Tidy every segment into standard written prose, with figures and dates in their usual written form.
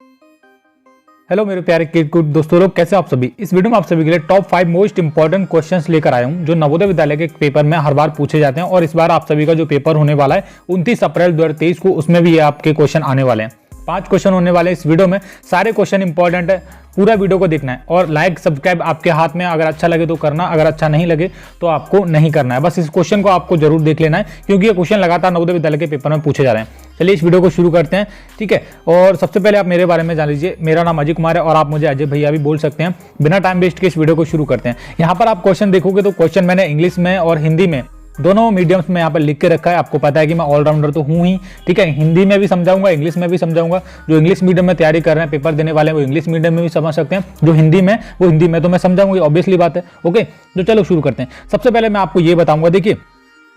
Hello मेरे प्यारे cricket दोस्तों लोग, कैसे आप सभी। इस वीडियो में आप सभी के लिए टॉप 5 मोस्ट इंपॉर्टेंट क्वेश्चंस लेकर आया हूं जो नवोदय विद्यालय के पेपर में हर बार पूछे जाते हैं। और इस बार आप सभी का जो पेपर होने वाला है 29 अप्रैल 2023 को, उसमें भी ये आपके क्वेश्चन आने वाले हैं। 5 क्वेश्चन होने वाले हैं इस वीडियो में। सारे क्वेश्चन इंपॉर्टेंट है, पूरा वीडियो को देखना है और लाइक सब्सक्राइब आपके हाथ में। अगर अच्छा लगे तो करना, अगर अच्छा नहीं लगे तो आपको नहीं करना है। बस इस क्वेश्चन को आपको जरूर देख लेना है क्योंकि ये क्वेश्चन लगातार नवोदय विद्यालय के पेपर में पूछे जा रहे हैं। चलिए इस वीडियो को शुरू करते हैं, ठीक है। और सबसे पहले आप मेरे बारे में जान लीजिए। मेरा नाम अजय कुमार है और आप मुझे अजय भैया भी बोल सकते हैं। बिना टाइम वेस्ट के इस वीडियो को शुरू करते हैं। यहाँ पर आप क्वेश्चन देखोगे तो क्वेश्चन मैंने इंग्लिश में और हिंदी में दोनों मीडियम्स में यहाँ पर लिख के रखा है। आपको पता है कि मैं ऑलराउंडर तो हूँ ही, ठीक है। हिंदी में भी समझाऊंगा, इंग्लिश में भी समझाऊंगा। जो इंग्लिश मीडियम में तैयारी कर रहे हैं, पेपर देने वाले हैं, वो इंग्लिश मीडियम में भी समझ सकते हैं। जो हिंदी में, वो हिंदी में तो मैं समझाऊंगी, ऑब्वियसली बात है। ओके, तो चलो शुरू करते हैं। सबसे पहले मैं आपको ये बताऊंगा, देखिए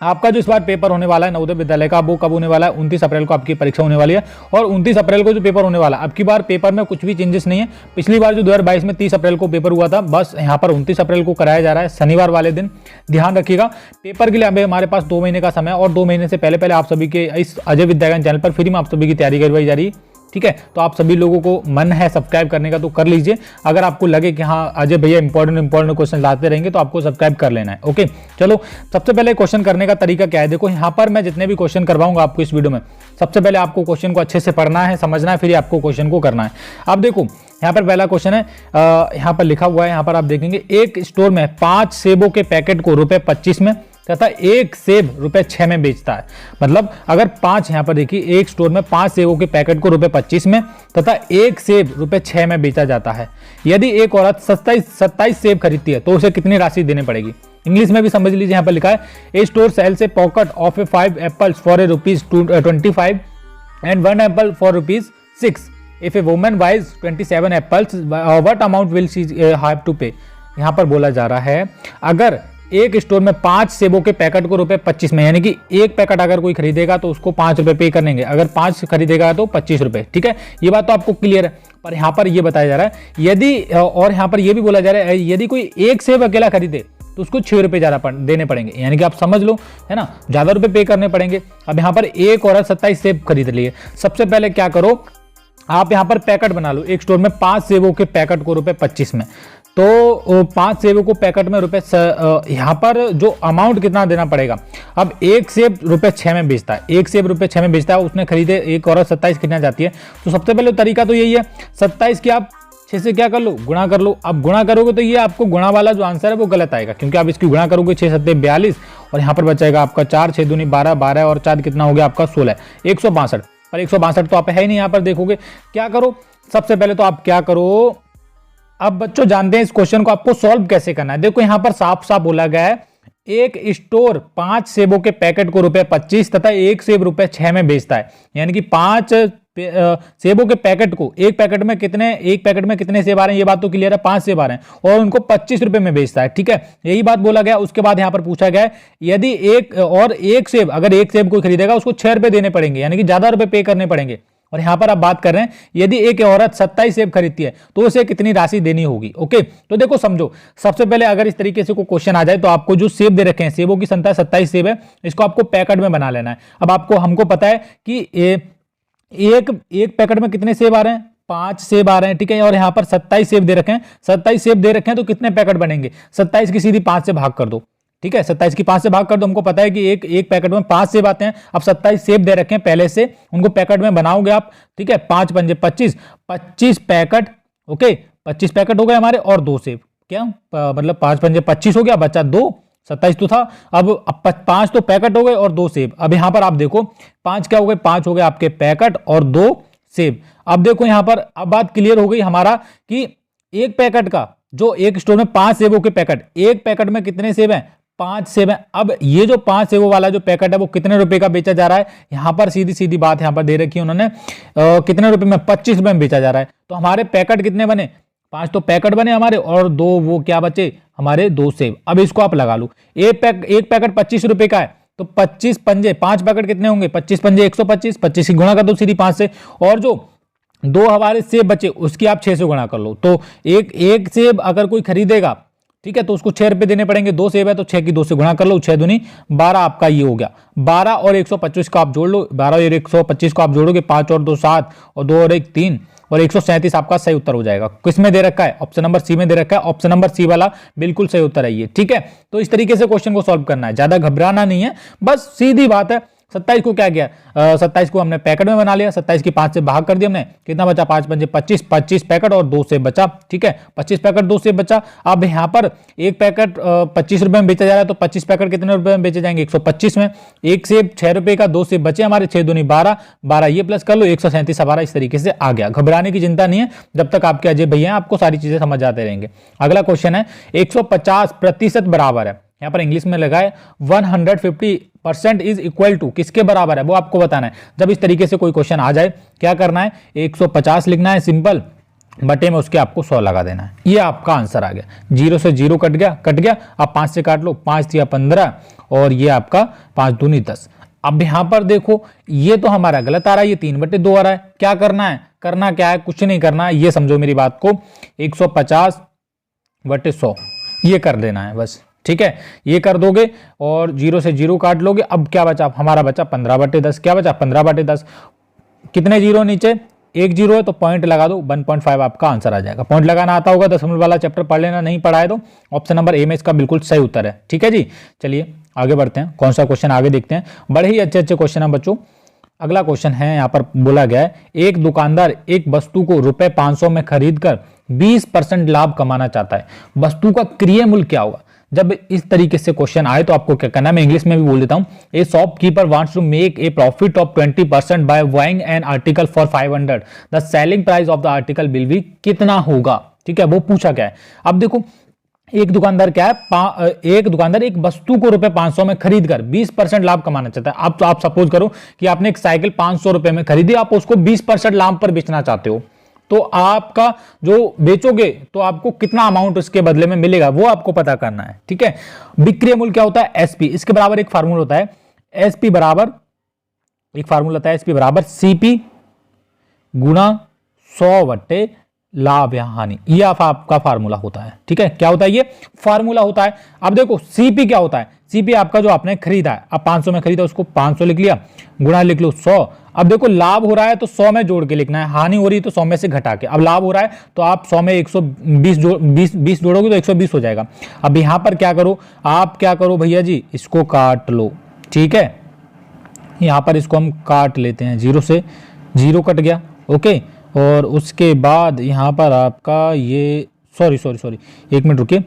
आपका जो इस बार पेपर होने वाला है नवोदय विद्यालय का, वो कब होने वाला है? 29 अप्रैल को आपकी परीक्षा होने वाली है। और 29 अप्रैल को जो पेपर होने वाला है, अब की बार पेपर में कुछ भी चेंजेस नहीं है। पिछली बार जो 2022 में 30 अप्रैल को पेपर हुआ था, बस यहाँ पर 29 अप्रैल को कराया जा रहा है, शनिवार वाले दिन। ध्यान रखिएगा, पेपर के लिए अभी हमारे पास 2 महीने का समय है और 2 महीने से पहले आप सभी के इस अजय विद्याज्ञान चैनल पर फ्री में आप सभी की तैयारी करवाई जा रही है, ठीक है। तो आप सभी लोगों को मन है सब्सक्राइब करने का तो कर लीजिए। अगर आपको लगे कि हाँ अजय भैया इंपॉर्टेंट क्वेश्चन लाते रहेंगे तो आपको सब्सक्राइब कर लेना है। ओके, चलो सबसे पहले क्वेश्चन करने का तरीका क्या है। देखो यहाँ पर मैं जितने भी क्वेश्चन करवाऊंगा आपको इस वीडियो में, सबसे पहले आपको क्वेश्चन को अच्छे से पढ़ना है, समझना है, फिर आपको क्वेश्चन को करना है। अब देखो यहाँ पर पहला क्वेश्चन है, यहाँ पर लिखा हुआ है, यहाँ पर आप देखेंगे एक स्टोर में 5 सेबों के पैकेट को ₹25 में तथा 1 सेब ₹6 में बेचता है। मतलब अगर 5, यहाँ पर देखिए एक स्टोर में 5 सेबों के पैकेट को ₹25 में तथा 1 सेब ₹6 में बेचा जाता है। यदि एक औरत 27 सेब खरीदती है तो उसे कितनी राशि देनी पड़ेगी? इंग्लिश में भी समझ लीजिए, यहाँ पर लिखा है a store sells a pocket of 5 apples for ₹25 and 1 apple for ₹6. If a woman buys 27 apples, what amount will she have to pay? यहाँ पर बोला जा रहा है अगर एक स्टोर में 5 सेबों के पैकेट को ₹25 में, यानी कि एक पैकेट अगर कोई खरीदेगा तो उसको ₹5 पे करेंगे, अगर 5 खरीदेगा तो ₹25, ठीक है। ये बात तो आपको क्लियर है। पर यहाँ पर ये बताया जा रहा है यदि, और यहाँ पर ये भी बोला जा रहा है यदि कोई एक सेब अकेला खरीदे तो उसको ₹6 ज्यादा देने पड़ेंगे, यानी कि आप समझ लो, है ना, ज्यादा रुपए पे करने पड़ेंगे। अब यहाँ पर एक औरत 27 सेब खरीद लिए। सबसे पहले क्या करो, आप यहाँ पर पैकेट बना लो। एक स्टोर में 5 सेबों के पैकेट को ₹25 में, तो 5 सेबों को पैकेट में यहाँ पर जो अमाउंट कितना देना पड़ेगा। अब एक सेब ₹6 में बेचता है, एक सेब ₹6 में बेचता है, उसने खरीदे, एक औरत 27 खरीदना चाहती है। तो सबसे पहले तरीका तो यही है, 27 की आप 6 से क्या कर लो, गुणा कर लो। अब गुणा करोगे तो ये आपको गुणा वाला जो आंसर है वो गलत आएगा, क्योंकि आप इसकी गुणा करोगे 6 7 42 और यहाँ पर बचेगा आपका 4, 6 दूनी 12, 12 और 4 कितना हो गया आपका 16, 162। पर 162 तो आप है ही नहीं। यहाँ पर देखोगे क्या करो, सबसे पहले तो आप क्या करो, अब बच्चों जानते हैं इस क्वेश्चन को आपको सॉल्व कैसे करना है। देखो यहाँ पर साफ साफ बोला गया है एक स्टोर 5 सेबों के पैकेट को ₹25 तथा 1 सेब ₹6 में बेचता है, यानी कि 5 सेबों के पैकेट को, एक पैकेट में कितने सेब आ रहे हैं ये बात तो क्लियर है, 5 सेब आ रहे हैं और उनको ₹25 में बेचता है, ठीक है। यही बात बोला गया। उसके बाद यहाँ पर पूछा गया है यदि एक सेब, अगर एक सेब कोई खरीदेगा उसको ₹6 देने पड़ेंगे, यानी कि ज्यादा रुपए पे करने पड़ेंगे। और यहां पर आप बात कर रहे हैं यदि एक औरत 27 सेब खरीदती है तो उसे कितनी राशि देनी होगी। ओके, तो देखो समझो, सबसे पहले अगर इस तरीके से कोई क्वेश्चन आ जाए तो आपको जो सेब दे रखे हैं, सेबों की संख्या 27 सेब है, इसको आपको पैकेट में बना लेना है। अब हमको पता है कि एक पैकेट में कितने सेब आ रहे हैं, 5 सेब आ रहे हैं, ठीक है। और यहाँ पर 27 सेब दे रखे हैं, 27 सेब दे रखे हैं तो कितने पैकेट बनेंगे, 27 की सीधी 5 से भाग कर दो, ठीक है। 27 की 5 से भाग कर दो, हमको पता है कि एक पैकेट में 5 सेब आते हैं। अब 27 सेब दे रखे हैं पहले से, उनको पैकेट में बनाओगे आप, ठीक है। 5 पंजे 25 पैकेट, ओके, 25 पैकेट हो गए हमारे और 2 सेब, क्या मतलब 5 पंजे 25 हो गया, बचा 2, 27 तो था। अब 5 तो पैकेट हो गए और 2 सेब। अब यहाँ पर आप देखो 5 क्या हो गए, 5 हो गए आपके पैकेट और 2 सेब। अब देखो यहाँ पर अब बात क्लियर हो गई हमारा कि एक पैकेट का, जो एक स्टोर में 5 सेबों के पैकेट, एक पैकेट में कितने सेब हैं, 5 सेब हैं। अब ये जो 5 सेबों वाला जो पैकेट है वो कितने रुपए का बेचा जा रहा है, यहाँ पर सीधी सीधी बात यहाँ पर दे रखी है उन्होंने, कितने रुपए में, ₹25 में बेचा जा रहा है। तो हमारे पैकेट कितने बने, 5 तो पैकेट बने हमारे और 2 वो क्या बचे हमारे, 2 सेब। अब इसको आप लगा लो, एक पैकेट ₹25 का है तो 25 पंजे 5 पैकेट कितने होंगे, 25 पंजे 125, 25 की गुणा कर दो सीधी 5 से, और जो 2 हमारे सेब बचे उसकी आप 6 से गुणा कर लो। तो एक सेब अगर कोई खरीदेगा, ठीक है, तो उसको ₹6 देने पड़ेंगे। 2 सेब है तो 6 की 2 से गुणा कर लो, 6 दूनी 12 आपका ये हो गया। 12 और 125 को आप जोड़ लो, 12 और 125 को आप जोड़ोगे, 5 और 2 7 और 2 और 1 3, और 137 आपका सही उत्तर हो जाएगा। किस में दे रखा है? ऑप्शन नंबर सी में दे रखा है। ऑप्शन नंबर सी वाला बिल्कुल सही उत्तर है ये, ठीक है। तो इस तरीके से क्वेश्चन को सॉल्व करना है, ज्यादा घबराना नहीं है, बस सीधी बात है। 27 को क्या किया, 27 को हमने पैकेट में बना लिया, 27 की 5 से भाग कर दिया हमने, कितना बचा, 5 पंजे 25, 25 पैकेट और 2 से बचा, ठीक है, 25 पैकेट 2 से बचा। अब यहाँ पर एक पैकेट 25 रुपए में बेचा जा रहा है, तो 25 पैकेट कितने रुपए में बेचे जाएंगे, 125 में। एक से 6 रुपए का, 2 से बचे हमारे 6 दूनी 12, 12 ये प्लस कर लो, 137 12 इस तरीके से आ गया। घबराने की चिंता नहीं है, जब तक आपके अजय भैया आपको सारी चीजें समझ आते रहेंगे। अगला क्वेश्चन है 150% बराबर है, यहाँ पर इंग्लिश में लगा है 150% इज इक्वल टू, किसके बराबर है वो आपको बताना है। जब इस तरीके से कोई क्वेश्चन आ जाए क्या करना है, 150 लिखना है सिंपल, बटे में उसके आपको 100 लगा देना है। ये आपका आंसर आ गया। 0 से 0 कट गया। अब 5 से काट लो, 5 दिया 15 और ये आपका 5 दूनी 10। अब यहां पर देखो ये तो हमारा गलत आ रहा है, ये 3/2 आ रहा है। क्या करना है, करना क्या है, कुछ नहीं करना है, ये समझो मेरी बात को, 150/100 ये कर देना है बस, ठीक है। ये कर दोगे और 0 से 0 काट लोगे। अब क्या बचा, हमारा बचा 15/10। क्या बचा, 15/10। कितने जीरो नीचे, एक जीरो है तो पॉइंट लगा दो, 1.5 आपका आंसर आ जाएगा। पॉइंट लगाना आता होगा, दशमलव वाला चैप्टर पढ़ लेना, नहीं पढ़ा है तो ऑप्शन नंबर ए में इसका बिल्कुल सही उत्तर है, ठीक है जी। चलिए आगे बढ़ते हैं, कौन सा क्वेश्चन आगे देखते हैं। बड़े ही अच्छे क्वेश्चन है बच्चों। अगला क्वेश्चन है, यहाँ पर बोला गया है एक दुकानदार एक वस्तु को रुपए 500 में खरीद कर 20% लाभ कमाना चाहता है, वस्तु का क्रय मूल्य क्या होगा। जब इस तरीके से क्वेश्चन आए तो आपको क्या करना है, मैं इंग्लिश में भी बोल देता हूं। A shopkeeper wants to make a profit of 20% by buying an article for 500, the selling price of the article will be कितना होगा, ठीक है। वो पूछा क्या है, अब देखो एक दुकानदार क्या है, एक दुकानदार एक वस्तु को रुपए 500 में खरीद कर 20% लाभ कमाना चाहता है। अब तो आप सपोज करो कि आपने एक साइकिल 500 रुपए में खरीदी, आप उसको 20% लाभ पर बेचना चाहते हो, तो आपका जो बेचोगे तो आपको कितना अमाउंट उसके बदले में मिलेगा वो आपको पता करना है, ठीक है। विक्रय मूल्य क्या होता है, एसपी, इसके बराबर एक फार्मूला होता है, एसपी बराबर एक फार्मूला होता है, एसपी बराबर सीपी गुणा 100 बट्टे लाभ या हानि, ये आपका फार्मूला होता है, ठीक है। क्या होता है, ये फार्मूला होता है। अब देखो सीपी क्या होता है, सीपी आपका जो आपने खरीदा है, अब 500 में खरीदा उसको 500 लिख लिया, गुणा लिख लो 100। अब देखो लाभ हो रहा है तो 100 में जोड़ के लिखना है, हानि हो रही है तो 100 में से घटा के। अब लाभ हो रहा है तो आप 100 में 120 जोड़ोगे तो 120 हो जाएगा। अब यहां पर क्या करो, आप क्या करो भैया जी, इसको काट लो, ठीक है। यहां पर इसको हम काट लेते हैं, 0 से 0 कट गया, ओके। और उसके बाद यहां पर आपका ये सॉरी एक मिनट रुकिए,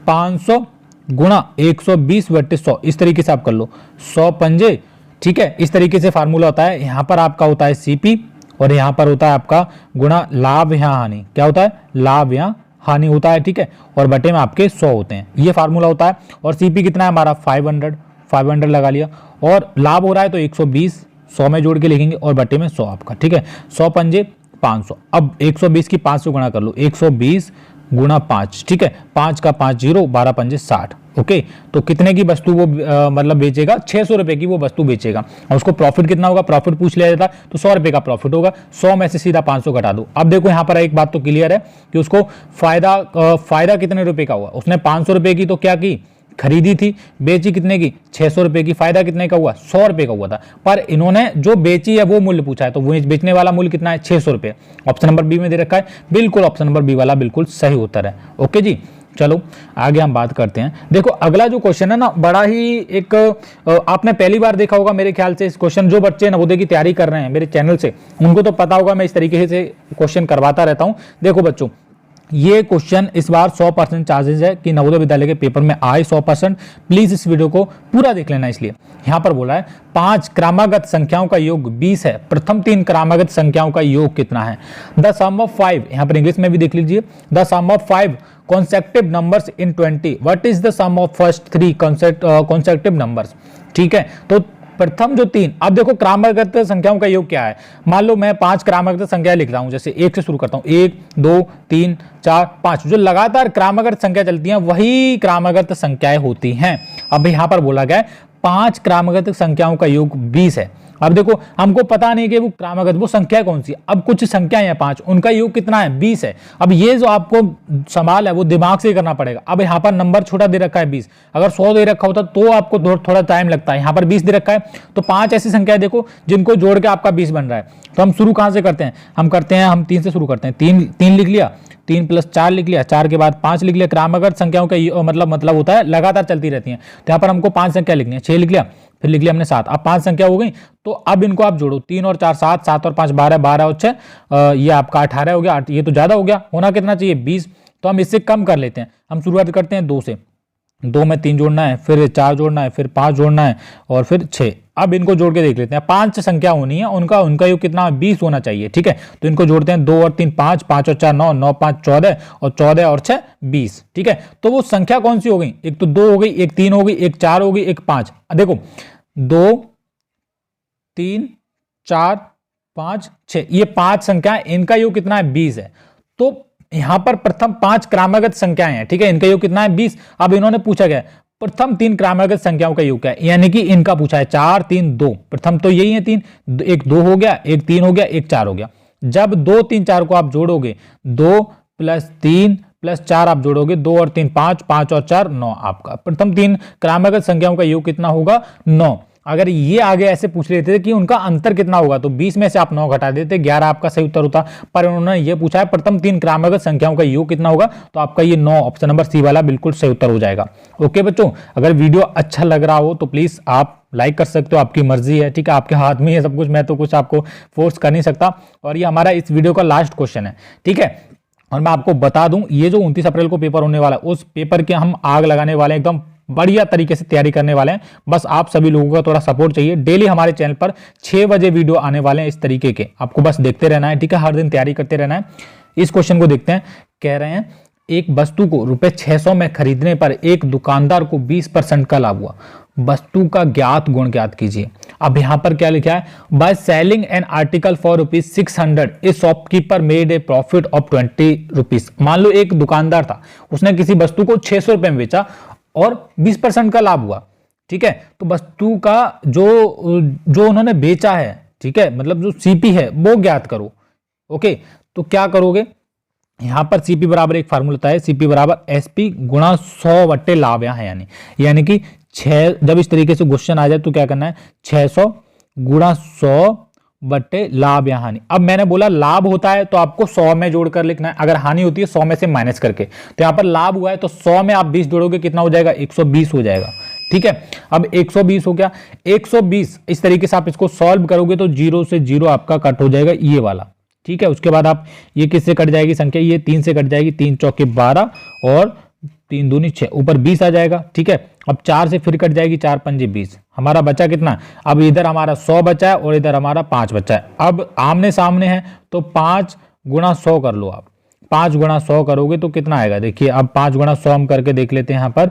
500 गुणा 120/100 इस तरीके से आप कर लो, 100 पंजे, ठीक है। इस तरीके से फार्मूला होता है। यहां पर आपका होता है सीपी और यहां पर होता है आपका गुणा लाभ या हानि, क्या होता है, लाभ या हानि होता है, ठीक है। और बटे में आपके 100 होते हैं, ये फार्मूला होता है। और सीपी कितना है हमारा 500 लगा लिया, और लाभ हो रहा है तो 120, 100 में जोड़ के लिखेंगे और बटे में 100 आपका, ठीक है। 100 पंजे 500, अब 120 की 5 से गुणा कर लो, 120 गुणा 5, ठीक है। 5 का 5 0, 12 पंजे 60, ओके। तो कितने की वस्तु वो मतलब बेचेगा, 600 रुपए की वो वस्तु बेचेगा। और उसको प्रॉफिट कितना होगा, प्रॉफिट पूछ लिया जाता तो 100 रुपए का प्रॉफिट होगा। 100 में से सीधा 500 घटा दो। अब देखो यहाँ पर एक बात तो क्लियर है कि उसको फायदा कितने रुपए का हुआ, उसने 500 रुपए की तो क्या की, खरीदी थी, बेची कितने की, 600 रुपए की, फायदा कितने का हुआ, 100 रुपए का हुआ था। पर इन्होंने जो बेची है वो मूल्य पूछा है, तो वो बेचने वाला मूल्य कितना है, 600 रुपए। ऑप्शन नंबर बी में दे रखा है, बिल्कुल ऑप्शन नंबर बी वाला बिल्कुल सही उत्तर है, ओके जी। चलो आगे हम बात करते हैं। देखो अगला जो क्वेश्चन है ना, बड़ा ही एक आपने पहली बार देखा होगा मेरे ख्याल से इस क्वेश्चन, जो बच्चे नवोदय की तैयारी कर रहे हैं मेरे चैनल से, उनको तो पता होगा, मैं इस तरीके से क्वेश्चन करवाता रहता हूं। देखो बच्चों, ये क्वेश्चन इस बार 100% चांसेस है कि नवोदय विद्यालय के पेपर में आए, 100%। प्लीज इस वीडियो को पूरा देख लेना। इसलिए यहां पर बोला है 5 क्रमागत संख्याओं का योग 20 है, प्रथम 3 क्रमागत संख्याओं का योग कितना है। द सम ऑफ 5, यहां पर इंग्लिश में भी देख लीजिए, the sum of 5 consecutive numbers in 20, what is the sum of first 3 consecutive numbers, ठीक है। तो प्रथम जो 3, अब देखो क्रमागत संख्याओं का योग क्या है। मान लो मैं 5 क्रमागत संख्या लिख रहा हूं, जैसे 1 से शुरू करता हूं, 1 2 3 4 5, जो लगातार क्रमागत संख्या चलती हैं वही क्रमागत संख्याएं होती हैं। अब यहां पर बोला गया है 5 क्रमागत संख्याओं का योग 20 है, अब देखो हमको पता नहीं कि वो क्रमागत वो संख्या कौन सी है। अब कुछ संख्याएं हैं 5, उनका योग कितना है 20 है। अब ये जो आपको सवाल है वो दिमाग से ही करना पड़ेगा। अब यहाँ पर नंबर छोटा दे रखा है 20, अगर 100 दे रखा होता तो आपको थोड़ा टाइम लगता है। यहाँ पर 20 दे रखा है तो 5 ऐसी संख्याएं देखो जिनको जोड़ के आपका 20 बन रहा है। तो हम शुरू कहां से करते हैं, हम 3 से शुरू करते हैं। 3 लिख लिया, 3 + 4 लिख लिया, 4 के बाद 5 लिख लिया। क्रमागत संख्याओं का मतलब होता है लगातार चलती रहती हैं। तो यहाँ पर हमको 5 संख्या लिखनी है। 6 लिख लिया, फिर लिख लिया हमने 7। अब 5 संख्या हो गई, तो अब इनको आप जोड़ो। 3 और 4 7, 7 और 5 12, 12 और 6 ये आपका 18 हो गया। ये तो ज्यादा हो गया, होना कितना चाहिए 20। तो हम इससे कम कर लेते हैं। हम शुरुआत करते हैं 2 से। 2 में 3 जोड़ना है, फिर 4 जोड़ना है, फिर 5 जोड़ना है और फिर 6। अब इनको जोड़ के देख लेते हैं। 5 संख्या होनी है, उनका योग कितना 20 होना चाहिए। ठीक है, तो इनको जोड़ते हैं। 2 और 3 5, 5 और 4 9, 9 5 14 और 14 और 6 20। ठीक है, तो वो संख्या कौन सी हो गई, एक तो 2 हो गई, एक 3 हो गई, एक 4 हो गई, एक 5। देखो 2 3 4 5 6, ये 5 संख्या, इनका योग कितना है 20 है। तो यहां पर प्रथम 5 क्रमागत संख्याएं हैं। ठीक है, इनका योग कितना है 20। अब इन्होंने पूछा गया प्रथम 3 क्रमागत संख्याओं का योग क्या है, यानी कि इनका पूछा है 4 3 2। प्रथम तो यही है 3, एक 2 हो गया, एक 3 हो गया, एक 4 हो गया। जब 2 3 4 को आप जोड़ोगे, 2 + 3 + 4 आप जोड़ोगे, 2 और 3 5, 5 और 4 9। आपका प्रथम 3 क्रमागत संख्याओं का योग कितना होगा 9। अगर ये आगे ऐसे पूछ लेते थे कि उनका अंतर कितना होगा, तो 20 में से आप 9 घटा देते, 11 आपका सही उत्तर होता। पर उन्होंने ये पूछा है प्रथम 3 क्रमागत संख्याओं का योग कितना होगा, तो आपका ये 9 ऑप्शन नंबर सी वाला बिल्कुल सही उत्तर हो जाएगा। ओके बच्चों, अगर वीडियो अच्छा लग रहा हो तो प्लीज आप लाइक कर सकते हो, आपकी मर्जी है। ठीक है, आपके हाथ में है सब कुछ, मैं तो कुछ आपको फोर्स कर नहीं सकता। और ये हमारा इस वीडियो का लास्ट क्वेश्चन है। ठीक है, और मैं आपको बता दूं ये जो 29 अप्रैल को पेपर होने वाला है, उस पेपर के हम आग लगाने वाले हैं, एकदम बढ़िया तरीके से तैयारी करने वाले हैं। बस आप सभी लोगों का थोड़ा सपोर्ट चाहिए। डेली हमारे चैनल पर 6 बजे वीडियो आने वाले हैं इस तरीके के, आपको बस देखते रहना है। ठीक है, हर दिन तैयारी करते रहना है। इस क्वेश्चन को देखते हैं। कह रहे हैं एक वस्तु को ₹600 में खरीदने पर एक दुकानदार को 20% का लाभ हुआ। वस्तु का ज्ञात गुण ज्ञात कीजिए। अब यहां पर क्या लिखा है, by selling N article for ₹600 A shopkeeper made a profit of ₹20। मान लो एक दुकानदार था, उसने किसी वस्तु को 600 रुपए में बेचा और 20% का लाभ हुआ। ठीक है, तो वस्तु का जो उन्होंने बेचा है, ठीक है, मतलब जो सीपी है वो ज्ञात करो। ओके, तो क्या करोगे, यहां पर सीपी बराबर एक फार्मूला होता है, सीपी बराबर एसपी गुणा 100 बट्टे लाभ यहाँ है, यानी कि 6, जब इस तरीके से क्वेश्चन आ जाए तो क्या करना है, 600 गुणा 100 बट्टे लाभ या हानि। अब मैंने बोला लाभ होता है तो आपको 100 में जोड़कर लिखना है, अगर हानि होती है 100 में से माइनस करके। तो यहाँ पर लाभ हुआ है तो 100 में आप 20 जोड़ोगे, कितना हो जाएगा 120 हो जाएगा। ठीक है, अब 120 हो गया, 120 इस तरीके से आप इसको सॉल्व करोगे तो 0 से 0 आपका कट हो जाएगा ये वाला। ठीक है, उसके बाद आप ये किससे कट जाएगी संख्या, ये 3 से कट जाएगी, 3 चौके 12 और 3 दूनी 6, ऊपर 20 आ जाएगा। ठीक है, अब 4 से फिर कट जाएगी, 4 पंजे 20, हमारा बचा कितना, अब इधर हमारा 100 बचा है और इधर हमारा 5 बचा है। अब आमने सामने है तो 5 गुणा 100 कर लो आप, 5 गुणा 100 करोगे तो कितना आएगा, देखिए अब 5 गुणा 100 हम करके देख लेते हैं। यहाँ पर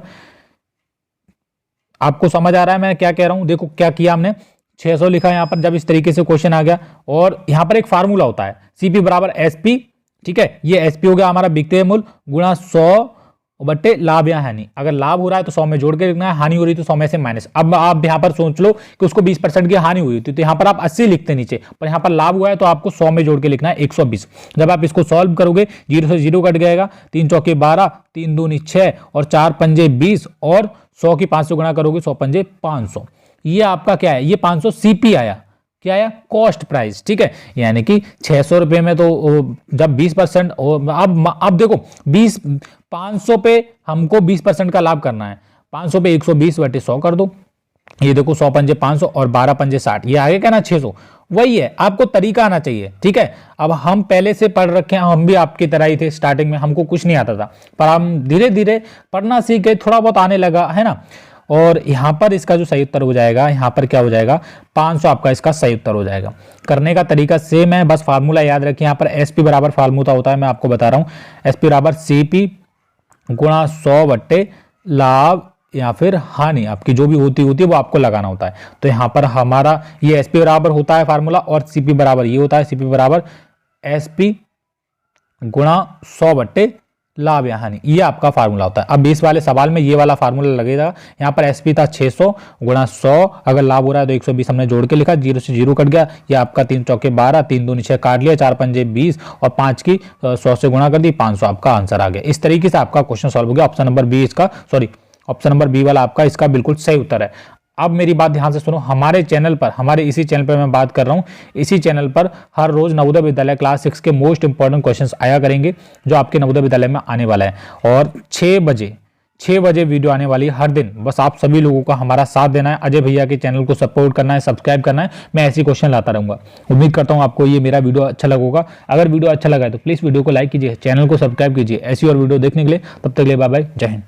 आपको समझ आ रहा है मैं क्या कह रहा हूं, देखो क्या किया हमने, 600 लिखा यहाँ पर, जब इस तरीके से क्वेश्चन आ गया और यहाँ पर एक फार्मूला होता है सीपी बराबर एसपी। ठीक है, ये एसपी हो गया हमारा बिकते मूल्य गुणा 100 बट्टे लाभ या हानि। अगर लाभ हो रहा है तो 100 में जोड़ के लिखना है, हानि हो रही तो 100 में से माइनस। अब आप यहाँ पर सोच लो कि उसको 20% की हानि हुई थी तो यहाँ पर आप 80 लिखते नीचे, पर यहाँ पर लाभ हुआ है तो आपको 100 में जोड़ के लिखना है 120। जब आप इसको सॉल्व करोगे 0 से 0 कट जाएगा, 3 चौके 12, 3 दूनी 6 और 4 पंजे 20 और 100 की 500 गुणा करोगे 100 पंजे 500। ये आपका क्या है, ये 500 सीपी आया, क्या आया, कॉस्ट प्राइस। ठीक है, यानी कि 600 रुपए में तो जब 20%, अब देखो 500 पे हमको 20% का लाभ करना है, 500 पे 120 बटे 100 कर दो, ये देखो 100 पंजे 500 और 12 पंजे 60, ये आगे क्या ना 600, वही है, आपको तरीका आना चाहिए। ठीक है, अब हम पहले से पढ़ रखे हैं, हम भी आपकी तरह ही थे, स्टार्टिंग में हमको कुछ नहीं आता था, पर हम धीरे धीरे पढ़ना सीख गए, थोड़ा बहुत आने लगा है ना। और यहां पर इसका जो सही उत्तर हो जाएगा, यहां पर क्या हो जाएगा 500 आपका इसका सही उत्तर हो जाएगा। करने का तरीका सेम है, बस फार्मूला याद रखिए, यहां पर एसपी बराबर फार्मूला होता है, मैं आपको बता रहा हूं, एसपी बराबर सीपी गुणा 100 बट्टे लाभ या फिर हानि, आपकी जो भी होती है वो आपको लगाना होता है। तो यहां पर हमारा ये एसपी बराबर होता है फार्मूला और सीपी बराबर ये होता है, सीपी बराबर एसपी गुणा 100 बट्टे लाभ या हानि, ये आपका फार्मूला होता है। अब 20 वाले सवाल में ये वाला फार्मूला लगेगा। यहाँ पर एसपी था 600 गुणा 100, अगर लाभ हो रहा है तो 120 हमने जोड़ के लिखा, 0 से 0 कट गया, ये आपका 3 चौके 12, 3 दूनी 6 काट लिया, 4 पंजे 20 और 5 की 100 से गुणा कर दी, 500 आपका आंसर आ गया। इस तरीके से आपका क्वेश्चन सॉल्व हो गया। ऑप्शन नंबर बी इसका, सॉरी ऑप्शन नंबर बी वाला आपका इसका बिल्कुल सही उत्तर है। अब मेरी बात ध्यान से सुनो, हमारे चैनल पर, हमारे इसी चैनल पर मैं बात कर रहा हूँ, इसी चैनल पर हर रोज नवोदय विद्यालय क्लास 6 के मोस्ट इंपॉर्टेंट क्वेश्चंस आया करेंगे जो आपके नवोदय विद्यालय में आने वाला है। और 6 बजे वीडियो आने वाली है हर दिन। बस आप सभी लोगों को हमारा साथ देना है, अजय भैया के चैनल को सपोर्ट करना है, सब्सक्राइब करना है। मैं ऐसी क्वेश्चन लाता रहूंगा। उम्मीद करता हूं आपको ये मेरा वीडियो अच्छा लगा होगा। अगर वीडियो अच्छा लगा है तो प्लीज वीडियो को लाइक कीजिए, चैनल को सब्सक्राइब कीजिए ऐसी और वीडियो देखने के लिए। तब तक के लिए बाय बाय, जय हिंद।